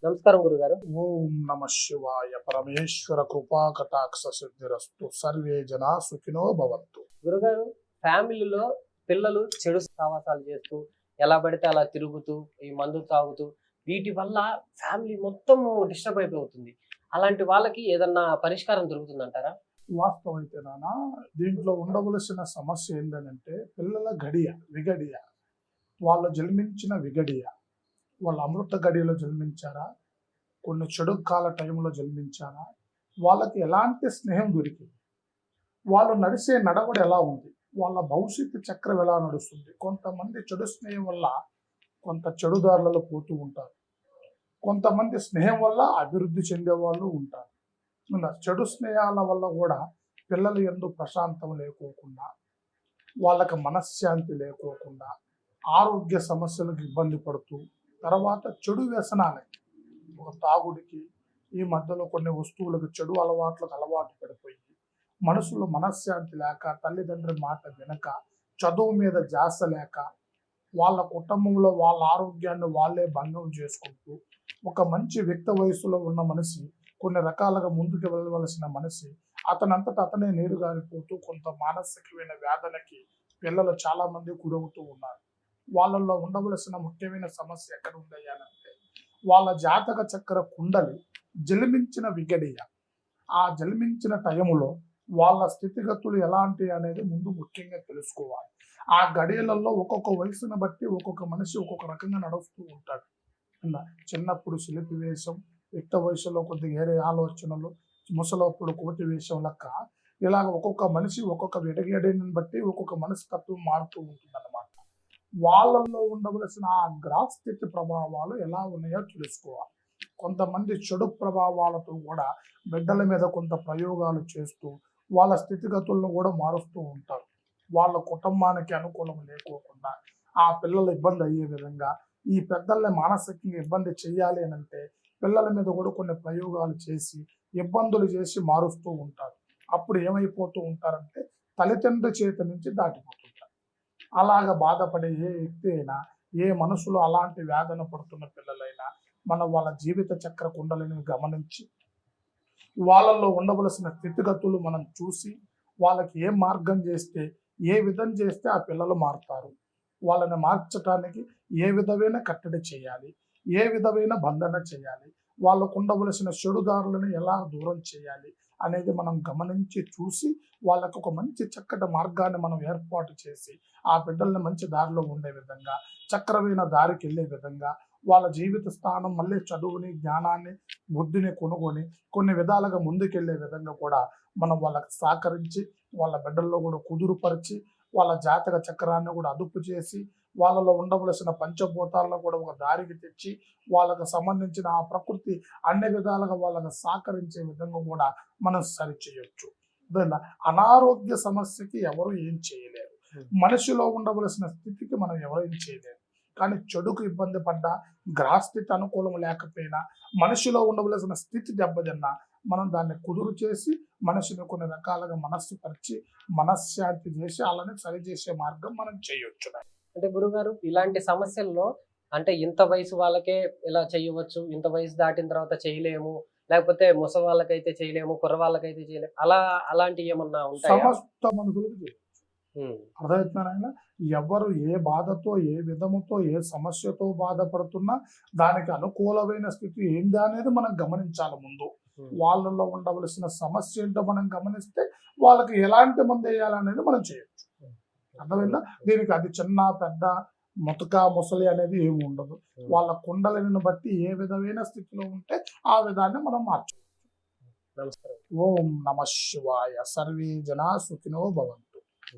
నమస్కారం గురుగారు. ఓం నమ శివాయ. పరమేశ్వర కృపా కటాక్ష సిద్ధిరస్తు. సర్వే జనా సుఖినో భవంతు. గురుగారు, ఫ్యామిలీలో పిల్లలు చెడు సావాసాలు చేస్తూ, ఎలా పడితే అలా తిరుగుతూ, ఈ మందు తాగుతూ, వీటి వల్ల ఫ్యామిలీ మొత్తం డిస్టర్బ్ అయిపోతుంది. అలాంటి వాళ్ళకి ఏదన్నా పరిష్కారం దొరుకుతుందంటారా? వాస్తవం అయితే నానా, దీంట్లో ఉండవలసిన సమస్య ఏంటంటే పిల్లల విగడియ, వాళ్ళు జన్మించిన విగడియ, వాళ్ళు అమృత గడియలో జన్మించారా, కొన్ని చెడు కాల టైంలో జన్మించారా, వాళ్ళకి ఎలాంటి స్నేహం దొరికింది, వాళ్ళు నడిచే నడవడి ఎలా ఉంది, వాళ్ళ భవిష్యత్తు చక్రం ఎలా నడుస్తుంది. కొంతమంది చెడు స్నేహం వల్ల కొంత చెడుదారులలో పోతూ ఉంటారు, కొంతమంది స్నేహం వల్ల అభివృద్ధి చెందే వాళ్ళు ఉంటారు. చెడు స్నేహాల వల్ల కూడా పిల్లలు ఎందుకు ప్రశాంతం లేకోకుండా, వాళ్ళకి మనశ్శాంతి లేకోకుండా, ఆరోగ్య సమస్యలకు ఇబ్బంది పడుతూ, తర్వాత చెడు వ్యసనాలకి, ఒక తాగుడికి, ఈ మధ్యలో కొన్ని వస్తువులకు చెడు అలవాట్లకు అలవాటు పడిపోయి మనసులో మనశ్శాంతి లేక, తల్లిదండ్రుల మాట వినక, చదువు మీద ధ్యాస లేక, వాళ్ళ కుటుంబంలో వాళ్ళ ఆరోగ్యాన్ని వాళ్ళే భంగం చేసుకుంటూ, ఒక మంచి వ్యక్తి వయసులో ఉన్న మనిషి, కొన్ని రకాలుగా ముందుకు వెళ్ళవలసిన మనిషి అతనంతటా అతనే నీరుగారిపోతూ కొంత మానసికమైన వేదనకి పిల్లలు చాలా మంది గురవుతూ ఉన్నారు. వాళ్ళల్లో ఉండవలసిన ముఖ్యమైన సమస్య ఎక్కడ ఉందయ్యానంటే, వాళ్ళ జాతక చక్ర కుండలి జన్మించిన విగడియ, ఆ జన్మించిన టైములో వాళ్ళ స్థితిగతులు ఎలాంటి అనేది ముందు ముఖ్యంగా తెలుసుకోవాలి. ఆ గడియలలో ఒక్కొక్క వయసును బట్టి ఒక్కొక్క మనిషి ఒక్కొక్క రకంగా నడుస్తూ ఉంటాడు. చిన్నప్పుడు శిల్పి వేషం, యుక్త వయసులో కొద్దిగా ఏరే ఆలోచనలు, ముసలప్పుడు కోటి వేషం లెక్క, ఇలాగ ఒక్కొక్క మనిషి ఒక్కొక్క విడగడిని బట్టి ఒక్కొక్క మనస్తత్వం మారుతూ ఉంటుందన్నమాట. వాళ్ళల్లో ఉండవలసిన ఆ గ్రహస్థితి ప్రభావాలు ఎలా ఉన్నాయో తెలుసుకోవాలి. కొంతమంది చెడు ప్రభావాలతో కూడా బిడ్డల మీద కొంత ప్రయోగాలు చేస్తూ వాళ్ళ స్థితిగతులను కూడా మారుస్తూ ఉంటారు. వాళ్ళ కుటుంబానికి అనుకూలం లేకోకుండా ఆ పిల్లలు ఇబ్బంది అయ్యే విధంగా, ఈ పెద్దల్ని మానసికంగా ఇబ్బంది చేయాలి అని అంటే పిల్లల మీద కూడా కొన్ని ప్రయోగాలు చేసి ఇబ్బందులు చేసి మారుస్తూ ఉంటారు. అప్పుడు ఏమైపోతూ ఉంటారంటే తల్లిదండ్రుల చేతి నుంచి దాటిపోతుంటారు. అలాగ బాధపడే ఏ వ్యక్తి అయినా, ఏ మనసులో అలాంటి వేదన పడుతున్న పిల్లలైనా, మనం వాళ్ళ జీవిత చక్ర కుండలిని గమనించి వాళ్ళల్లో ఉండవలసిన స్థితిగతులు మనం చూసి, వాళ్ళకి ఏ మార్గం చేస్తే, ఏ విధం చేస్తే ఆ పిల్లలు మారుతారు, వాళ్ళని మార్చడానికి ఏ విధమైన కట్టడి చేయాలి, ఏ విధమైన బంధన చేయాలి, వాళ్ళకు ఉండవలసిన చెడుదారులను ఎలా దూరం చేయాలి అనేది మనం గమనించి చూసి, వాళ్ళకు ఒక మంచి చక్కటి మార్గాన్ని మనం ఏర్పాటు చేసి, ఆ బిడ్డల్ని మంచి దారిలో ఉండే విధంగా, చక్రమైన దారికి వెళ్ళే విధంగా, వాళ్ళ జీవిత స్థానం మళ్ళీ చదువుని, జ్ఞానాన్ని, బుద్ధిని కొనుగొని కొన్ని విధాలుగా ముందుకెళ్లే విధంగా కూడా మనం వాళ్ళకి సహకరించి, వాళ్ళ బిడ్డల్లో కూడా కుదురుపరిచి, వాళ్ళ జాతక చక్రాన్ని కూడా అదుపు చేసి, వాళ్ళలో ఉండవలసిన పంచభూతాలను కూడా ఒక దారికి తెచ్చి, వాళ్ళకు సంబంధించిన ఆ ప్రకృతి అన్ని విధాలుగా వాళ్ళకి సహకరించే విధంగా కూడా మనం సరిచేయొచ్చు. అనారోగ్య సమస్యకి ఎవరు ఏం చేయలేరు, మనిషిలో ఉండవలసిన స్థితికి మనం ఎవరు ఏం చేయలేరు. కానీ చెడుకు ఇబ్బంది పడ్డా, గ్రహస్థితి అనుకూలం లేకపోయినా, మనిషిలో ఉండవలసిన స్థితి దెబ్బతిన్నా మనం దాన్ని కుదురు చేసి మనిషిని కొన్ని రకాలుగా మనస్సు పరిచి మనశ్శాంతి చేసి అలానే సరిచేసే మార్గం మనం చేయొచ్చు. అంటే గురుగారు, ఇలాంటి సమస్యల్లో అంటే ఇంత వయసు వాళ్ళకే ఇలా చేయవచ్చు, ఇంత వయసు దాటిన తర్వాత చేయలేము, లేకపోతే ముసలి వాళ్ళకైతే చేయలేము, కుర్ర వాళ్ళకైతే చేయలేము, అలాంటివి ఏమన్నా ఉంటాయా? సమస్త మనుషులకు అర్థమవుతున్నారైనా, ఎవరు ఏ బాధతో, ఏ విధముతో, ఏ సమస్యతో బాధపడుతున్నా దానికి అనుకూలమైన స్థితి ఏంటి అనేది మనం గమనించాలి. ముందు వాళ్ళలో ఉండవలసిన సమస్య ఏంటో మనం గమనిస్తే వాళ్ళకి ఎలాంటి మంది వేయాలనేది మనం చేయొచ్చు. అర్థమైందా? దీనికి అది చిన్న పెద్ద ముతక ముసలి అనేది ఏమి ఉండదు. వాళ్ళ కుండలిని బట్టి ఏ విధమైన స్థితిలో ఉంటే ఆ విధాన్ని మనం మార్చవచ్చు. నమస్కారం. ఓం నమ శివాయ. సర్వే జనా సుఖినో భవంతు.